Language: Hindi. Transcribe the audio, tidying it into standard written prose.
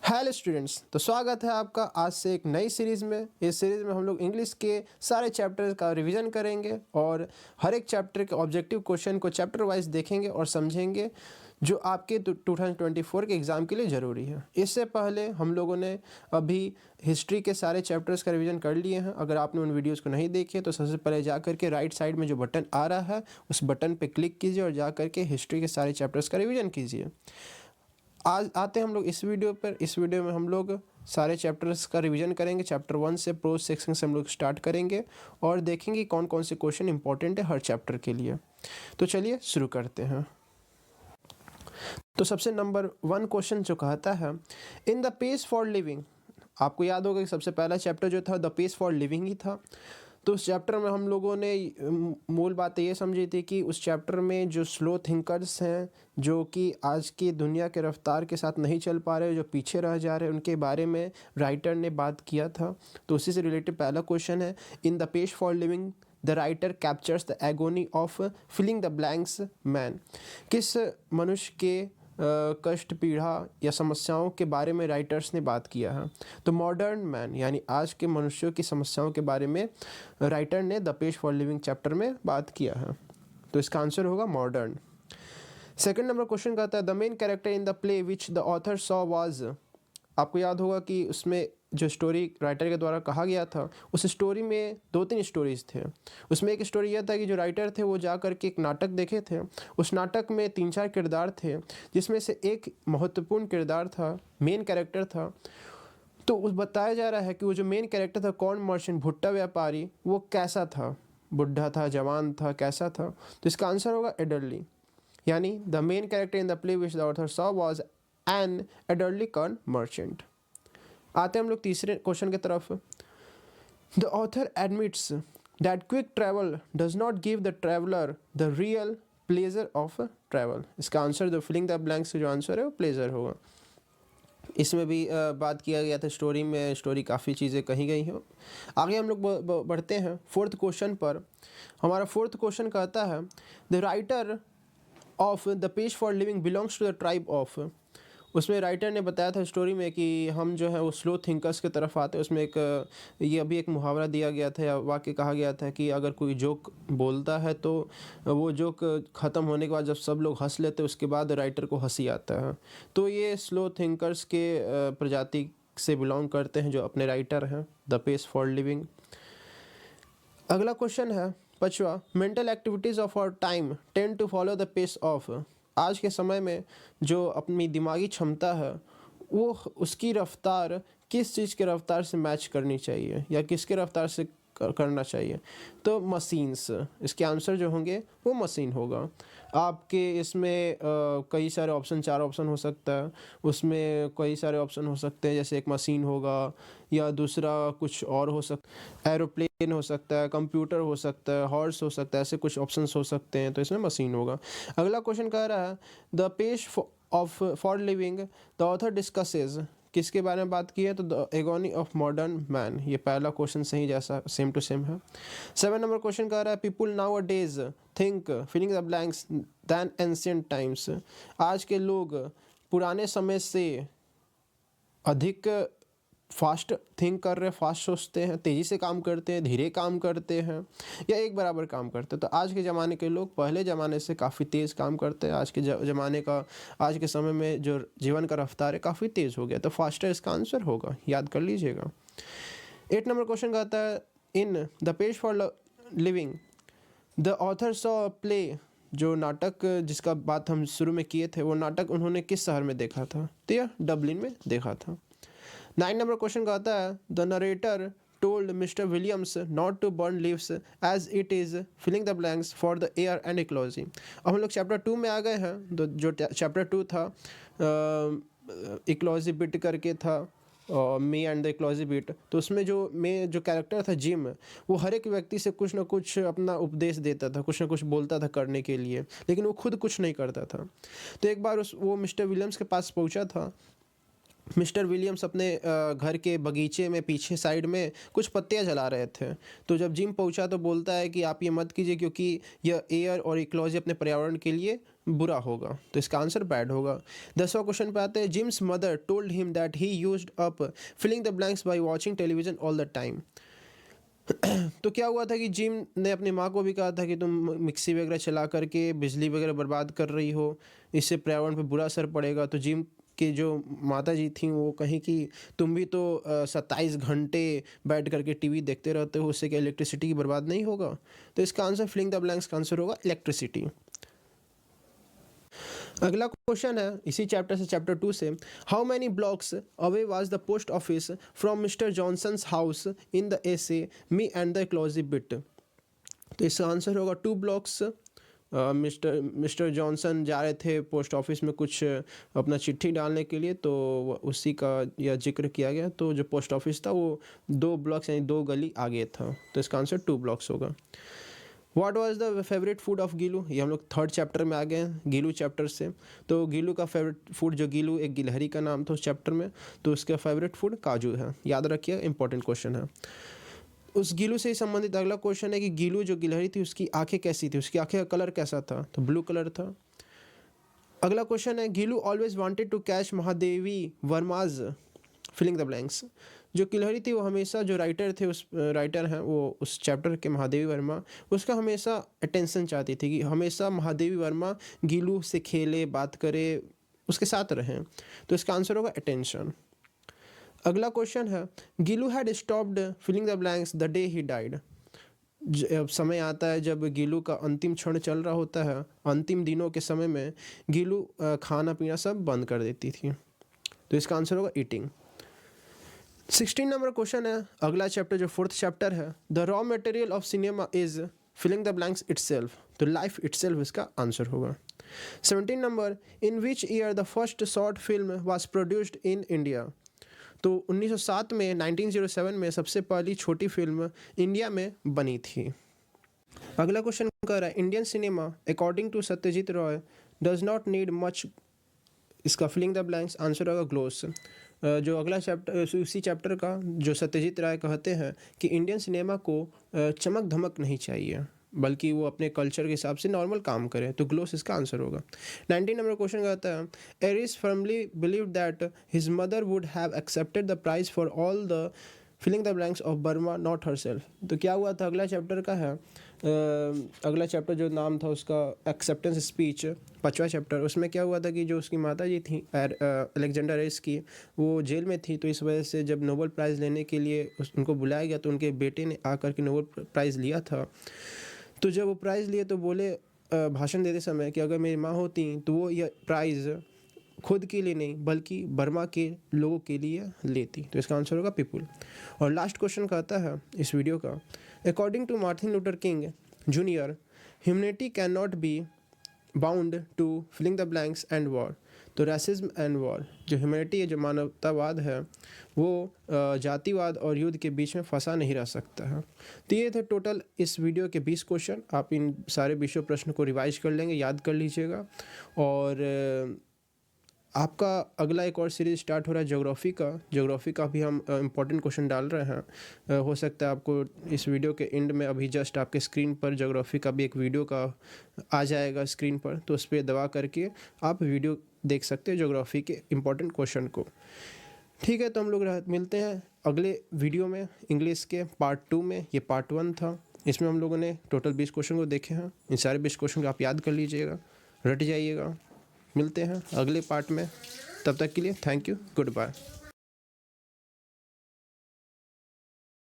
हेलो स्टूडेंट्स, तो स्वागत है आपका आज से एक नई सीरीज़ में। इस सीरीज़ में हम लोग इंग्लिश के सारे चैप्टर्स का रिवीजन करेंगे और हर एक चैप्टर के ऑब्जेक्टिव क्वेश्चन को चैप्टर वाइज देखेंगे और समझेंगे जो आपके 2024 के एग्ज़ाम के लिए ज़रूरी है। इससे पहले हम लोगों ने अभी हिस्ट्री के सारे चैप्टर्स का रिवीजन कर लिए हैं। अगर आपने उन वीडियोज़ को नहीं देखे तो सबसे पहले जा करके राइट साइड में जो बटन आ रहा है उस बटन पर क्लिक कीजिए और जा करके हिस्ट्री के सारे चैप्टर्स का रिवीजन कीजिए। आज आते हैं हम लोग इस वीडियो पर। इस वीडियो में हम लोग सारे चैप्टर्स का रिवीजन करेंगे। चैप्टर 1 से प्रोज सेक्शन से हम लोग स्टार्ट करेंगे और देखेंगे कौन कौन से क्वेश्चन इंपॉर्टेंट है हर चैप्टर के लिए। तो चलिए शुरू करते हैं। तो सबसे नंबर 1 क्वेश्चन जो कहता है, in the pace for living. आपको याद होगा कि सबसे पहला चैप्टर जो था द पेस फॉर लिविंग ही था। तो उस चैप्टर में हम लोगों ने मूल बात ये समझी थी कि उस चैप्टर में जो स्लो थिंकर्स हैं, जो कि आज की दुनिया के रफ्तार के साथ नहीं चल पा रहे, जो पीछे रह जा रहे हैं, उनके बारे में राइटर ने बात किया था। तो उसी से रिलेटेड पहला क्वेश्चन है, in the page for living the writer captures the agony of filling the blanks man. किस मनुष्य के कष्ट, पीड़ा या समस्याओं के बारे में राइटर्स ने बात किया है? तो मॉडर्न मैन यानी आज के मनुष्यों की समस्याओं के बारे में राइटर ने the page for living chapter में बात किया है। तो इसका आंसर होगा मॉडर्न। सेकंड नंबर क्वेश्चन कहता है, the main character in the play which the author saw was. आपको याद होगा कि उसमें जो स्टोरी राइटर के द्वारा कहा गया था, उस स्टोरी में 2-3 स्टोरीज थे। उसमें एक स्टोरी यह था कि जो राइटर थे वो जा कर के एक नाटक देखे थे। उस नाटक में 3-4 किरदार थे, जिसमें से एक महत्वपूर्ण किरदार था, मेन कैरेक्टर था। तो उस बताया जा रहा है कि वो जो मेन कैरेक्टर था, कॉर्न मर्चेंट, भुट्टा व्यापारी, वो कैसा था, बुढ़ा था, जवान था, कैसा था? तो इसका आंसर होगा एडल्टली। यानी the main character in the play which the author saw was an elderly corn merchant. आते हैं हम लोग तीसरे क्वेश्चन की तरफ। The author admits that quick travel does not give the traveller the real pleasure of travel. इसका आंसर जो फिलिंग द ब्लैंक्स जो आंसर है वो प्लेजर होगा। इसमें भी बात किया गया था स्टोरी में, स्टोरी काफ़ी चीज़ें कही गई हैं। आगे हम लोग बढ़ते हैं फोर्थ क्वेश्चन पर। हमारा फोर्थ क्वेश्चन कहता है, the writer of the page for living belongs to the tribe of. उसमें राइटर ने बताया था स्टोरी में कि हम जो है वो स्लो थिंकर्स की तरफ आते हैं। उसमें एक ये अभी एक मुहावरा दिया गया था या वाक्य कहा गया था कि अगर कोई जोक बोलता है तो वो जोक ख़त्म होने के बाद जब सब लोग हंस लेते हैं उसके बाद राइटर को हंसी आता है। तो ये स्लो थिंकर्स के प्रजाति से बिलोंग करते हैं जो अपने राइटर हैं, द पेस फॉर लिविंग। अगला क्वेश्चन है 5वां, mental activities of our time tend to follow the pace of. आज के समय में जो अपनी दिमागी क्षमता है वो उसकी रफ्तार किस चीज़ के रफ्तार से मैच करनी चाहिए या किसके रफ्तार से करना चाहिए? तो मशीन्स। इसके आंसर जो होंगे वो मशीन होगा। आपके इसमें कई सारे ऑप्शन, 4 ऑप्शन हो सकता है। उसमें कई सारे ऑप्शन हो सकते हैं, जैसे एक मशीन होगा या दूसरा कुछ और हो सकता, एरोप्लेन हो सकता है, कंप्यूटर हो सकता है, हॉर्स हो सकता है, ऐसे कुछ ऑप्शंस हो सकते हैं। तो इसमें मशीन होगा। अगला क्वेश्चन कह रहा है, the page of for living the author discusses. किसके बारे में बात की है? तो the agony of modern man. ये पहला क्वेश्चन सही जैसा सेम टू सेम है। 7 नंबर क्वेश्चन कह रहा है, people nowadays think filling the blanks than ancient times. आज के लोग पुराने समय से अधिक फास्ट थिंक कर रहे हैं, फास्ट सोचते हैं, तेज़ी से काम करते हैं, धीरे काम करते हैं या एक बराबर काम करते हैं। तो आज के ज़माने के लोग पहले ज़माने से काफ़ी तेज़ काम करते हैं। आज के ज़माने का, आज के समय में जो जीवन का रफ्तार है काफ़ी तेज़ हो गया। तो फास्टर इसका आंसर होगा, याद कर लीजिएगा। 8 नंबर क्वेश्चन कहता है, in the page for living the author saw play. जो नाटक जिसका बात हम शुरू में किए थे, वो नाटक उन्होंने किस शहर में देखा था? तो यह डबलिन में देखा था। 9 नंबर क्वेश्चन कहता है, the narrator told mister Williams not to burn leaves as it is filling the blanks for the air and ecology. अब हम लोग चैप्टर 2 में आ गए हैं। तो जो चैप्टर 2 था इक्लॉजी बिट करके था, मे एंड द इक्लॉजी बिट। तो उसमें जो कैरेक्टर था जिम, वो हर एक व्यक्ति से कुछ ना कुछ अपना उपदेश देता था, कुछ ना कुछ बोलता था करने के लिए, लेकिन वो खुद कुछ नहीं करता था। तो एक बार वो मिस्टर विलियम्स के पास पहुंचा था मिस्टर विलियम्स अपने घर के बगीचे में पीछे साइड में कुछ पत्तियां जला रहे थे। तो जब जिम पहुंचा तो बोलता है कि आप ये मत कीजिए क्योंकि यह एयर और इकोलॉजी अपने पर्यावरण के लिए बुरा होगा। तो इसका आंसर बैड होगा। 10वां क्वेश्चन पे आते हैं। Jim's mother told him that he used up filling the blanks by watching television all the time. तो क्या हुआ था कि जिम ने अपनी माँ को भी कहा था कि तुम मिक्सी वगैरह चला करके बिजली वगैरह बर्बाद कर रही हो, इससे पर्यावरण पे बुरा असर पड़ेगा। तो जिम की जो माता जी थी वो कहीं कि तुम भी तो 27 घंटे बैठ करके टीवी देखते रहते हो, उससे क्या इलेक्ट्रिसिटी की बर्बाद नहीं होगा। तो इसका आंसर फिलिंग द ब्लैंक्स का आंसर होगा इलेक्ट्रिसिटी। अगला क्वेश्चन है इसी चैप्टर से, चैप्टर 2 से। How many blocks away was the post office from mister Johnson's house in the essay me and the ecology bit. तो इसका आंसर होगा 2 ब्लॉक्स। मिस्टर जॉनसन जा रहे थे पोस्ट ऑफिस में कुछ अपना चिट्ठी डालने के लिए, तो उसी का यह जिक्र किया गया। तो जो पोस्ट ऑफिस था वो 2 ब्लॉक्स यानी 2 गली आगे था। तो इसका आंसर 2 ब्लॉक्स होगा। What was the favourite food of Gillu. ये हम लोग 3rd चैप्टर में आ गए हैं गीलू चैप्टर से। तो गीलू का फेवरेट फूड, जो गीलू एक गिलहरी का नाम था उस चैप्टर में, तो उसका फेवरेट फूड काजू है। याद रखिए, इंपॉर्टेंट क्वेश्चन है। उस गीलू से ही संबंधित अगला क्वेश्चन है कि गीलू जो गिलहरी थी उसकी आंखें कैसी थी, उसकी आंखें का कलर कैसा था। तो ब्लू कलर था। अगला क्वेश्चन है। Gillu always wanted to catch Mahadevi Varma's filling the blanks. जो गिलहरी थी वो हमेशा, जो राइटर थे उस राइटर हैं वो उस चैप्टर के महादेवी वर्मा, उसका हमेशा अटेंशन चाहती थी कि हमेशा महादेवी वर्मा गीलू से खेले, बात करे, उसके साथ रहें। तो इसका आंसर होगा अटेंशन। अगला क्वेश्चन है। Gillu had stopped filling the blanks the day he died. जब समय आता है जब गीलू का अंतिम क्षण चल रहा होता है, अंतिम दिनों के समय में गीलू खाना पीना सब बंद कर देती थी। तो इसका आंसर होगा ईटिंग। 16 नंबर क्वेश्चन है अगला चैप्टर जो 4th चैप्टर है। The raw material of cinema is filling the blanks itself. तो लाइफ इटसेल्फ इसका आंसर होगा। 17 number. In which year the first short film was produced in India. तो 1907 में, 1907 में सबसे पहली छोटी फिल्म इंडिया में बनी थी। अगला क्वेश्चन कर रहा है। Indian cinema according to Satyajit Ray does not need much. इसका फिलिंग द ब्लैंक्स आंसर होगा ग्लोस। जो अगला चैप्टर, उसी चैप्टर का जो सत्यजीत राय कहते हैं कि इंडियन सिनेमा को चमक धमक नहीं चाहिए, बल्कि वो अपने कल्चर के हिसाब से नॉर्मल काम करे। तो ग्लोस इसका आंसर होगा। 19 नंबर क्वेश्चन कहता है। Aris firmly believe that his mother would have accepted the prize for all the filling the blanks of Burma not herself. तो क्या हुआ था, अगला चैप्टर का है। अगला चैप्टर जो नाम था उसका एक्सेप्टेंस स्पीच, 5वां चैप्टर। उसमें क्या हुआ था कि जो उसकी माता जी थी अलेक्जेंडर एरिस की, वो जेल में थी। तो इस वजह से जब नोबेल प्राइज़ लेने के लिए उनको बुलाया गया तो उनके बेटे ने आकर के नोबेल प्राइज़ लिया था। तो जब वो प्राइज़ लिए तो बोले भाषण देते समय कि अगर मेरी माँ होती तो वो यह प्राइज़ खुद के लिए नहीं बल्कि बर्मा के लोगों के लिए लेती। तो इसका आंसर होगा पीपुल। और लास्ट क्वेश्चन कहता है इस वीडियो का। According to Martin Luther King junior, humanity can not be bound to filling the blanks and war. तो रेसिज्म एंड वॉर, जो ह्यूमैनिटी है, जो मानवतावाद है, वो जातिवाद और युद्ध के बीच में फंसा नहीं रह सकता है। तो ये थे टोटल इस वीडियो के 20 क्वेश्चन। आप इन सारे 20 प्रश्न को रिवाइज कर लेंगे, याद कर लीजिएगा। और आपका अगला एक और सीरीज़ स्टार्ट हो रहा है ज्योग्राफी का भी हम इम्पोर्टेंट क्वेश्चन डाल रहे हैं। हो सकता है आपको इस वीडियो के एंड में अभी जस्ट आपके स्क्रीन पर ज्योग्राफी का भी एक वीडियो का आ जाएगा स्क्रीन पर, तो उस पर दबा करके आप वीडियो देख सकते हैं ज्योग्राफी के इम्पोर्टेंट क्वेश्चन को। ठीक है, तो हम लोग मिलते हैं अगले वीडियो में इंग्लिश के पार्ट 2 में। ये पार्ट 1 था, इसमें हम लोगों ने टोटल 20 क्वेश्चन को देखे हैं। इन सारे 20 क्वेश्चन को आप याद कर लीजिएगा, रट जाइएगा। मिलते हैं अगले पार्ट में, तब तक के लिए थैंक यू, गुड बाय।